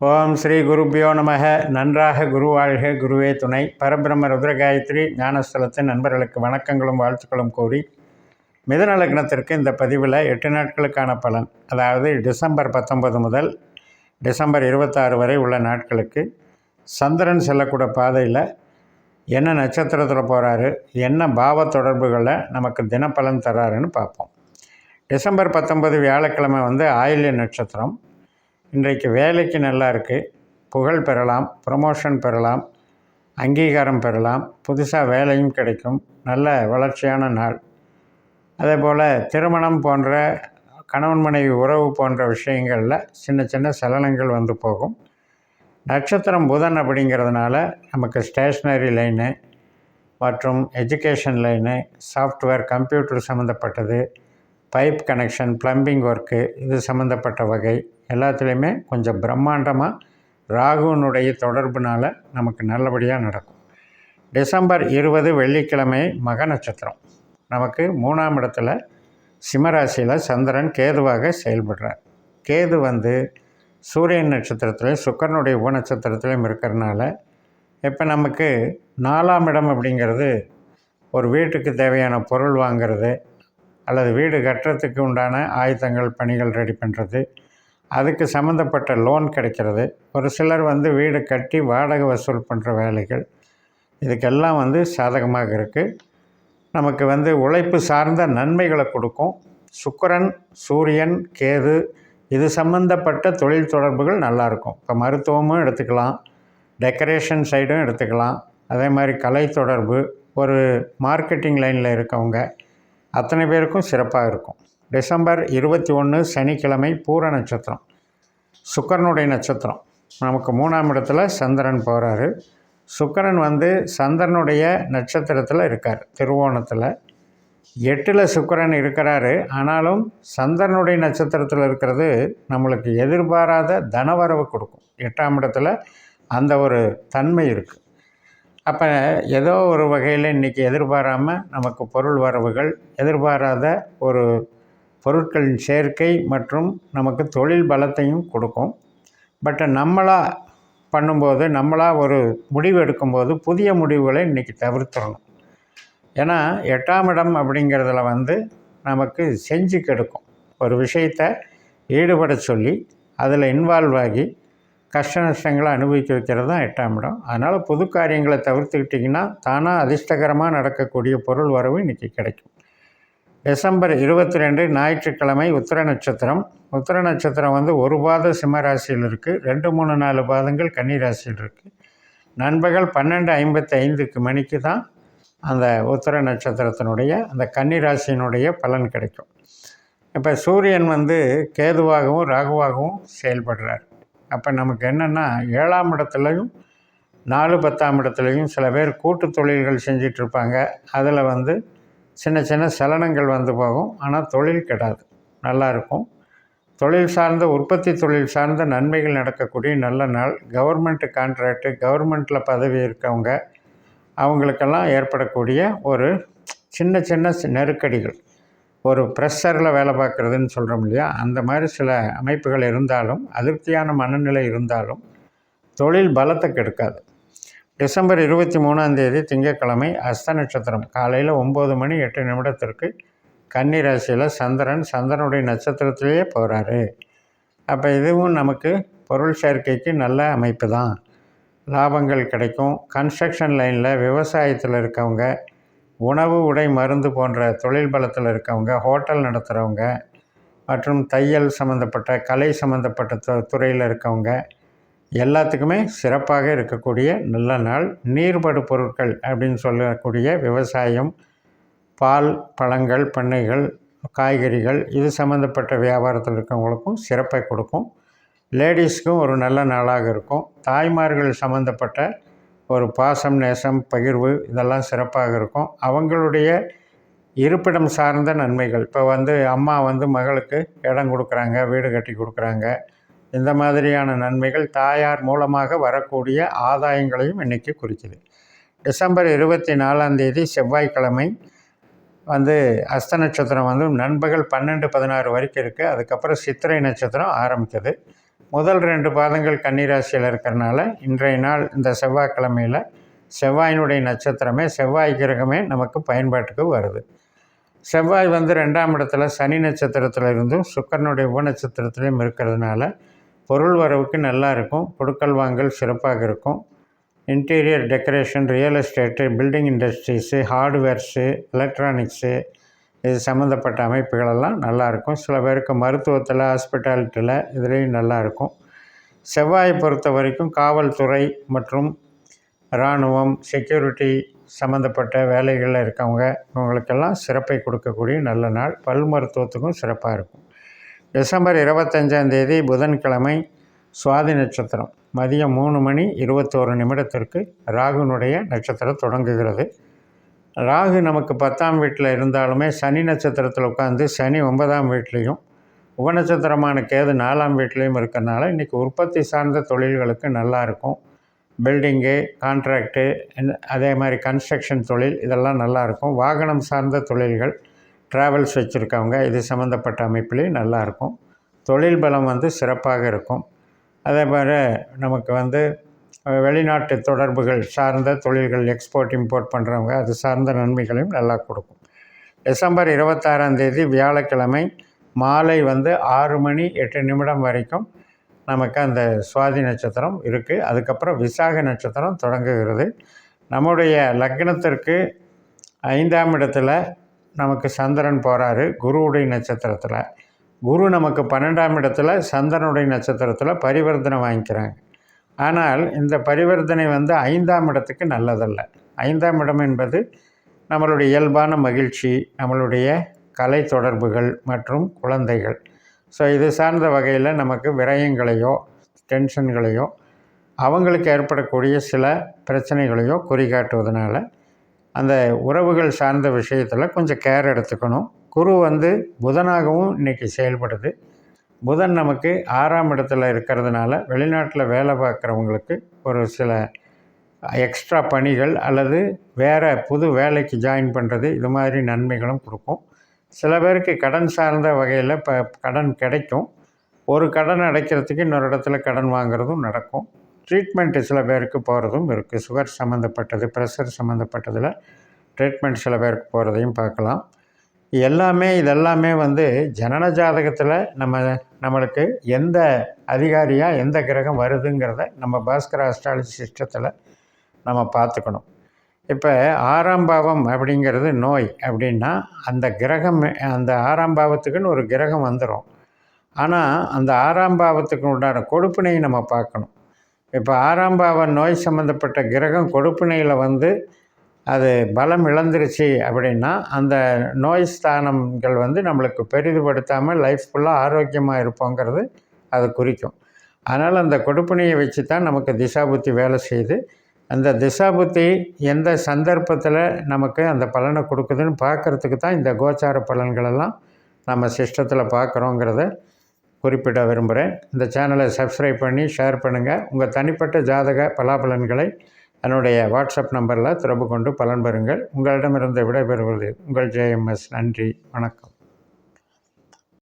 ஓம் ஸ்ரீ குருப்பியோ நமக. நன்றாக குருவாழ்க, குருவே துணை. பரபிரம்ம ருத்ரகாயத்ரி ஞானஸ்தலத்தின் நண்பர்களுக்கு வணக்கங்களும் வாழ்த்துக்களும் கூறி, மிதுன லக்னத்திற்கு இந்த பதிவில் 8 நாட்களுக்கான பலன், அதாவது டிசம்பர் 19 முதல் டிசம்பர் 26 வரை உள்ள நாட்களுக்கு சந்திரன் செல்லக்கூடிய பாதையில் என்ன நட்சத்திரத்தில் போகிறாரு, என்ன பாவ தொடர்புகளை நமக்கு தினப்பலன் தர்றாருன்னு பார்ப்போம். டிசம்பர் 19 வியாழக்கிழமை ஆயில்ய நட்சத்திரம். இன்றைக்கு வேலைக்கு நல்லா இருக்குது, புகழ் பெறலாம், ப்ரமோஷன் பெறலாம், அங்கீகாரம் பெறலாம், புதுசாக வேலையும் கிடைக்கும், நல்ல வளர்ச்சியான நாள். அதே போல் திருமணம் போன்ற கணவன் மனைவி உறவு போன்ற விஷயங்களில் சின்ன சின்ன சலனங்கள் போகும். நட்சத்திரம் புதன் அப்படிங்கிறதுனால நமக்கு ஸ்டேஷ்னரி லைனு மற்றும் எஜுகேஷன் லைனு, சாஃப்ட்வேர், கம்ப்யூட்டர் சம்மந்தப்பட்டது, பைப் கனெக்ஷன், ப்ளம்பிங் ஒர்க்கு, இது சம்மந்தப்பட்ட வகை எல்லாத்துலேயுமே கொஞ்சம் பிரம்மாண்டமாக ராகுனுடைய தொடர்புனால் நமக்கு நல்லபடியாக நடக்கும். டிசம்பர் 20 வெள்ளிக்கிழமை மக நட்சத்திரம். நமக்கு 3ஆம் இடத்துல சிம்மராசியில் சந்திரன் கேதுவாக செயல்படுறார். கேது சூரியன் நட்சத்திரத்துலேயும் சுக்கிரனுடைய உப நட்சத்திரத்துலேயும் இருக்கிறதுனால இப்போ நமக்கு 4ஆம் இடம் அப்படிங்கிறது ஒரு வீட்டுக்கு தேவையான பொருள் வாங்கிறது அல்லது வீடு கட்டுறதுக்கு உண்டான ஆயுதங்கள், பணிகள் ரெடி பண்ணுறது, அதுக்கு சம்மந்தப்பட்ட லோன் கிடைக்கிறது. ஒரு சிலர் வீடு கட்டி வாடகை வசூல் பண்ணுற வேலைகள், இதுக்கெல்லாம் சாதகமாக இருக்குது. நமக்கு உழைப்பு சார்ந்த நன்மைகளை கொடுக்கும். சுக்கிரன், சூரியன், கேது இது சம்மந்தப்பட்ட தொழில் தொடர்புகள் நல்லாயிருக்கும். இப்போ மருத்துவமும் எடுத்துக்கலாம், டெக்கரேஷன் சைடும் எடுத்துக்கலாம், அதே மாதிரி கலை தொடர்பு, ஒரு மார்க்கெட்டிங் லைனில் இருக்கவங்க அத்தனை பேருக்கும் சிறப்பாக இருக்கும். டிசம்பர் 21 சனிக்கிழமை பூர நட்சத்திரம், சுக்கிரனுடைய நட்சத்திரம். நமக்கு 3ஆம் இடத்துல சந்திரன் போகிறாரு. சுக்கிரன் சந்திரனுடைய நட்சத்திரத்தில் இருக்கார், திருவோணத்தில். 8ல் சுக்கிரன் இருக்கிறாரு. ஆனாலும் சந்திரனுடைய நட்சத்திரத்தில் இருக்கிறது நம்மளுக்கு எதிர்பாராத தனவரவு கொடுக்கும். 8ஆம் இடத்துல அந்த ஒரு தன்மை இருக்குது. அப்போ ஏதோ ஒரு வகையில் இன்றைக்கி எதிர்பாராமல் நமக்கு பொருள் வரவுகள், எதிர்பாராத ஒரு பொருட்களின் சேர்க்கை மற்றும் நமக்கு தொழில் பலத்தையும் கொடுக்கும். பட் நம்மளாக பண்ணும்போது, நம்மளாக ஒரு முடிவு எடுக்கும்போது புதிய முடிவுகளை இன்றைக்கி தவிர்த்துடணும். ஏன்னா 8ஆம் இடம் அப்படிங்கிறதுல நமக்கு செஞ்சு கெடுக்கும். ஒரு விஷயத்தை ஈடுபட சொல்லி அதில் இன்வால்வ் ஆகி கஷ்ட நஷ்டங்களை அனுபவிக்க வைக்கிறது தான் 8ஆம் இடம். அதனால் புது காரியங்களை தவிர்த்துக்கிட்டிங்கன்னா தானாக அதிர்ஷ்டகரமாக நடக்கக்கூடிய பொருள் வரவு இன்றைக்கி கிடைக்கும். டிசம்பர் 22 ஞாயிற்றுக்கிழமை உத்திர நட்சத்திரம். உத்திர நட்சத்திரம் ஒரு பாத சிம்ம ராசியில் இருக்குது, 2, 3, 4 பாதங்கள் கன்னி ராசியில் இருக்குது. நண்பகல் 12:55 மணிக்கு தான் அந்த உத்திர நட்சத்திரத்தினுடைய அந்த கன்னி ராசியினுடைய பலன் கிடைக்கும். இப்போ சூரியன் கேதுவாகவும் ராகுவாகவும் செயல்படுறார். அப்போ நமக்கு என்னென்னா 7ஆம் இடத்துலையும் 4, 10ஆம் இடத்துலையும் சில பேர் கூட்டு தொழில்கள் செஞ்சிட்ருப்பாங்க. அதில் சின்ன சின்ன சலனங்கள் போகும். ஆனால் தொழில் கெடாது, நல்லாயிருக்கும். தொழில் சார்ந்த, உற்பத்தி தொழில் சார்ந்த நன்மைகள் நடக்கக்கூடிய நல்ல நாள். கவர்மெண்ட்டு கான்ட்ராக்டு, கவர்மெண்ட்டில் பதவி இருக்கவங்க அவங்களுக்கெல்லாம் ஏற்படக்கூடிய ஒரு சின்ன சின்ன நெருக்கடிகள், ஒரு ப்ரெஷரில் வேலை பார்க்குறதுன்னு சொல்கிறோம் இல்லையா, அந்த மாதிரி சில அமைப்புகள் இருந்தாலும், அதிருப்தியான மனநிலை இருந்தாலும் தொழில் பலத்தை கெடுக்காது. டிசம்பர் 23ஆம் தேதி திங்கட்கிழமை அஸ்த நட்சத்திரம். காலையில் 9:08 கன்னி ராசியில் சந்திரனுடைய நட்சத்திரத்திலேயே போகிறாரு. அப்போ இதுவும் நமக்கு பொருள் சேர்க்கைக்கு நல்ல அமைப்பு தான். லாபங்கள் கிடைக்கும். கன்ஸ்ட்ரக்ஷன் லைனில், விவசாயத்தில் இருக்கவங்க, உணவு, உடை, மருந்து போன்ற தொழில் பலத்தில் இருக்கவங்க, ஹோட்டல் நடத்துகிறவங்க மற்றும் தையல் சம்மந்தப்பட்ட, கலை சம்மந்தப்பட்ட துறையில் இருக்கவங்க எல்லாத்துக்குமே சிறப்பாக இருக்கக்கூடிய நல்ல நாள். நீர்படு பொருட்கள் அப்படின்னு சொல்லக்கூடிய விவசாயம், பால், பழங்கள், பண்ணைகள், காய்கறிகள் இது சம்மந்தப்பட்ட வியாபாரத்தில் இருக்கவங்களுக்கும் சிறப்பை கொடுக்கும். லேடிஸ்க்கும் ஒரு நல்ல நாளாக இருக்கும். தாய்மார்கள் சம்மந்தப்பட்ட ஒரு பாசம், நேசம், பகிர்வு இதெல்லாம் சிறப்பாக இருக்கும். அவங்களுடைய இருப்பிடம் சார்ந்த நன்மைகள், இப்போ அம்மா மகளுக்கு இடம் கொடுக்குறாங்க, வீடு கட்டி கொடுக்குறாங்க, இந்த மாதிரியான நன்மைகள் தாயார் மூலமாக வரக்கூடிய ஆதாயங்களையும் இன்றைக்கி குறிக்குது. டிசம்பர் 24ஆம் தேதி செவ்வாய்க்கிழமை அஸ்த நட்சத்திரம் நண்பகல் 12:16 வரைக்கும் இருக்குது. அதுக்கப்புறம் சித்திரை நட்சத்திரம் ஆரம்பிக்குது. முதல் 2 பாதங்கள் கன்னிராசியில் இருக்கிறனால இன்றைய நாள் இந்த செவ்வாய்க்கிழமையில் செவ்வாயினுடைய நட்சத்திரமே, செவ்வாய் கிரகமே நமக்கு பயன்பாட்டுக்கு வருது. செவ்வாய் வந்து 2ஆம் இடத்துல சனி நட்சத்திரத்தில் இருந்தும் சுக்கிரனுடைய உபநட்சத்திரத்திலையும் இருக்கிறதுனால பொருள் வரவுக்கு நல்லா இருக்கும். கொடுக்கல் வாங்கல் சிறப்பாக இருக்கும். Interior decoration, real estate, building industries, hardwares, electronics இது சம்மந்தப்பட்ட அமைப்புகளெல்லாம் நல்லாயிருக்கும். சில பேருக்கு மருத்துவத்தில், ஹாஸ்பிட்டாலிட்டியில் இதுலேயும் நல்லாயிருக்கும். செவ்வாயை பொறுத்த வரைக்கும் காவல்துறை மற்றும் இராணுவம், செக்யூரிட்டி சம்மந்தப்பட்ட வேலைகளில் இருக்கவங்க இவங்களுக்கெல்லாம் சிறப்பை கொடுக்கக்கூடிய நல்ல நாள். பல் மருத்துவத்துக்கும் சிறப்பாக இருக்கும். டிசம்பர் 25 புதன்கிழமை சுவாதி நட்சத்திரம் மதியம் 3:21 ராகுனுடைய நட்சத்திரம் தொடங்குகிறது. ராகு நமக்கு 10ஆம் வீட்டில் இருந்தாலுமே சனி நட்சத்திரத்தில் உட்காந்து சனி 9ஆம் வீட்லேயும் உபநட்சத்திரமான கேது 4ஆம் வீட்லேயும் இருக்கிறனால இன்றைக்கி உற்பத்தி சார்ந்த தொழில்களுக்கு நல்லாயிருக்கும். பில்டிங்கு, கான்ட்ராக்டு, அதே மாதிரி கன்ஸ்ட்ரக்ஷன் தொழில் இதெல்லாம் நல்லாயிருக்கும். வாகனம் சார்ந்த தொழில்கள், ட்ராவல்ஸ் வச்சுருக்கவங்க இது சம்மந்தப்பட்ட அமைப்புலேயும் நல்லாயிருக்கும். தொழில் பலம் வந்து சிறப்பாக இருக்கும். அதே மாதிரி நமக்கு வந்து வெளிநாட்டு தொடர்புகள் சார்ந்த தொழில்கள், எக்ஸ்போர்ட் இம்போர்ட் பண்ணுறவங்க அது சார்ந்த நன்மைகளையும் நல்லா கொடுக்கும். டிசம்பர் 26 வியாழக்கிழமை மாலை வந்து 6:08 வரைக்கும் நமக்கு அந்த சுவாதி நட்சத்திரம் இருக்குது. அதுக்கப்புறம் விசாக நட்சத்திரம் தொடங்குகிறது. நம்முடைய லக்னத்திற்கு 5ஆம் இடத்துல நமக்கு சந்திரன் போகிறாரு குருவுடைய நட்சத்திரத்தில். குரு நமக்கு 12ஆம் இடத்துல சந்திரனுடைய நட்சத்திரத்தில் பரிவர்த்தனை வாங்கிக்கிறாங்க. ஆனால் இந்த பரிவர்த்தனை வந்து 5ஆம் இடத்துக்கு நல்லதல்ல. 5ஆம் இடம் என்பது நம்மளுடைய இயல்பான மகிழ்ச்சி, நம்மளுடைய கலை தொடர்புகள் மற்றும் குழந்தைகள். ஸோ இது சார்ந்த வகையில் நமக்கு விரயங்களையோ டென்ஷன்களையோ அவங்களுக்கு ஏற்படக்கூடிய சில பிரச்சனைகளையோ குறிகாட்டுவதனால அந்த உறவுகள் சார்ந்த விஷயத்தில் கொஞ்சம் கேர் எடுத்துக்கணும். குரு வந்து புதனாகவும் இன்றைக்கி செயல்படுது. புதன் நமக்கு 6ஆம் இடத்துல இருக்கிறதுனால வெளிநாட்டில் வேலை பார்க்குறவங்களுக்கு ஒரு சில எக்ஸ்ட்ரா பணிகள் அல்லது வேறு புது வேலைக்கு ஜாயின் பண்ணுறது இது மாதிரி நன்மைகளும் கொடுக்கும். சில பேருக்கு கடன் சார்ந்த வகையில் கடன் கிடைக்கும். ஒரு கடன் அடைக்கிறதுக்கு இன்னொரு இடத்துல கடன் வாங்குறதும் நடக்கும். ட்ரீட்மெண்ட்டு சில பேருக்கு போகிறதும் இருக்குது. சுகர் சம்மந்தப்பட்டது, ப்ரெஷர் சம்மந்தப்பட்டதில் ட்ரீட்மெண்ட் சில பேருக்கு போகிறதையும் பார்க்கலாம். இதெல்லாமே வந்து ஜனன ஜாதகத்தில் நம்மளுக்கு எந்த அதிகாரியாக எந்த கிரகம் வருதுங்கிறத நம்ம பாஸ்கர அஸ்ட்ராலஜி சிஸ்டத்தில் நம்ம பார்த்துக்கணும். இப்போ 6ஆம் பாவம் அப்படிங்கிறது நோய் அப்படின்னா அந்த கிரகம் அந்த 6ஆம் பாவத்துக்குன்னு ஒரு கிரகம் வந்துடும். ஆனால் அந்த 6ஆம் பாவத்துக்கு உண்டான கொடுப்பினையை நம்ம பார்க்கணும். இப்போ 6ஆம் பாவ நோய் சம்மந்தப்பட்ட கிரகம் கொடுப்பினையில் வந்து அது பலம் இழந்துருச்சு அப்படின்னா அந்த நோய் ஸ்தானங்கள் வந்து நம்மளுக்கு பெரிதுபடுத்தாமல் லைஃப் ஃபுல்லாக ஆரோக்கியமாக இருப்போங்கிறது அது குறிக்கும். அதனால் அந்த கொடுப்பினையை வச்சு தான் நமக்கு திசாபுத்தி வேலை செய்யுது. அந்த திசாபுத்தி எந்த சந்தர்ப்பத்தில் நமக்கு அந்த பலனை கொடுக்குதுன்னு பார்க்குறதுக்கு தான் இந்த கோச்சார பலன்களெல்லாம் நம்ம சிஸ்டத்தில் பார்க்குறோங்கிறத குறிப்பிட விரும்புகிறேன். இந்த சேனலை சப்ஸ்கிரைப் பண்ணி ஷேர் பண்ணுங்கள். உங்கள் தனிப்பட்ட ஜாதக பலாபலன்களை என்னுடைய வாட்ஸ்அப் நம்பரில் தொடர்பு கொண்டு பலன் பெறுங்கள். உங்களிடமிருந்து விடைபெறுவது உங்கள் JMS. நன்றி, வணக்கம்.